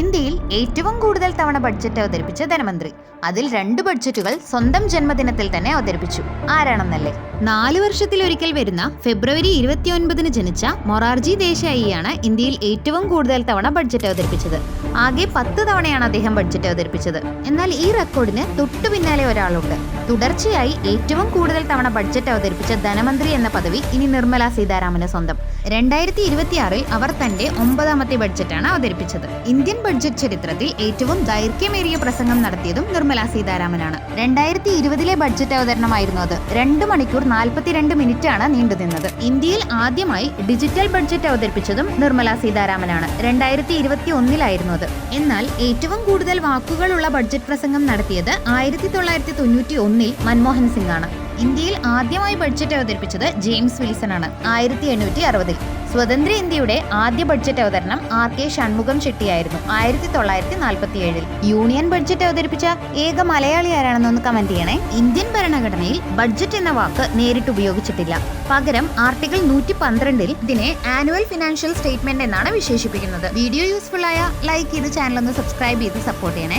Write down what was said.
ഇന്ത്യയിൽ ഏറ്റവും കൂടുതൽ തവണ ബഡ്ജറ്റ് അവതരിപ്പിച്ച ധനമന്ത്രി. അതിൽ 2 ബഡ്ജറ്റുകൾ സ്വന്തം ജന്മദിനത്തിൽ തന്നെ അവതരിപ്പിച്ചു. ആരാണെന്നല്ലേ? 4 വർഷത്തിലൊരിക്കൽ വരുന്ന ഫെബ്രുവരി 29 ജനിച്ച മൊറാർജി ദേശായിയാണ് ഇന്ത്യയിൽ ഏറ്റവും കൂടുതൽ തവണ ബഡ്ജറ്റ് അവതരിപ്പിച്ചത്. ആകെ 10 തവണയാണ് അദ്ദേഹം ബഡ്ജറ്റ് അവതരിപ്പിച്ചത്. എന്നാൽ ഈ റെക്കോർഡിന് തൊട്ടു പിന്നാലെ ഒരാളുണ്ട്. തുടർച്ചയായി ഏറ്റവും കൂടുതൽ തവണ ബഡ്ജറ്റ് അവതരിപ്പിച്ച ധനമന്ത്രി എന്ന പദവി ഇനി നിർമ്മല സീതാരാമന് സ്വന്തം. 2026 അവർ തന്റെ 9ാമത്തെ ബഡ്ജറ്റാണ് അവതരിപ്പിച്ചത്. ഇന്ത്യൻ ബഡ്ജറ്റ് ചരിത്രത്തിൽ ഏറ്റവും ദൈർഘ്യമേറിയ പ്രസംഗം നടത്തിയതും നിർമ്മല സീതാരാമനാണ്. 2020 ബഡ്ജറ്റ് അവതരണമായിരുന്നു അത്. 2 മണിക്കൂർ 42 മിനിറ്റാണ് നീണ്ടുനിന്നത്. ഇന്ത്യയിൽ ആദ്യമായി ഡിജിറ്റൽ ബഡ്ജറ്റ് അവതരിപ്പിച്ചതും നിർമ്മല സീതാരാമനാണ്. 2021 അത്. എന്നാൽ ഏറ്റവും കൂടുതൽ വാക്കുകളുള്ള ബഡ്ജറ്റ് പ്രസംഗം നടത്തിയത് 1991 മൻമോഹൻ സിംഗ് ആണ്. ഇന്ത്യയിൽ ആദ്യമായി ബഡ്ജറ്റ് അവതരിപ്പിച്ചത് ജെയിംസ് വിൽസൺ ആണ് 1860. സ്വതന്ത്ര ഇന്ത്യയുടെ ആദ്യ ബഡ്ജറ്റ് അവതരണം RK ഷൺമുഖം ഷെട്ടിയായിരുന്നു 1947. യൂണിയൻ ബഡ്ജറ്റ് അവതരിപ്പിച്ച ഏക മലയാളി ആരാണെന്നൊന്ന് കമന്റ് ചെയ്യണേ. ഇന്ത്യൻ ഭരണഘടനയിൽ ബഡ്ജറ്റ് എന്ന വാക്ക് നേരിട്ട് ഉപയോഗിച്ചിട്ടില്ല. പകരം ആർട്ടിക്കിൾ 112 ഇതിനെ ആനുവൽ ഫിനാൻഷ്യൽ സ്റ്റേറ്റ്മെന്റ് എന്നാണ് വിശേഷിപ്പിക്കുന്നത്. വീഡിയോ യൂസ്ഫുൾ ആയ ലൈക്ക് ചെയ്ത് ചാനൽ ഒന്ന് സബ്സ്ക്രൈബ് ചെയ്ത് സപ്പോർട്ട് ചെയ്യണേ.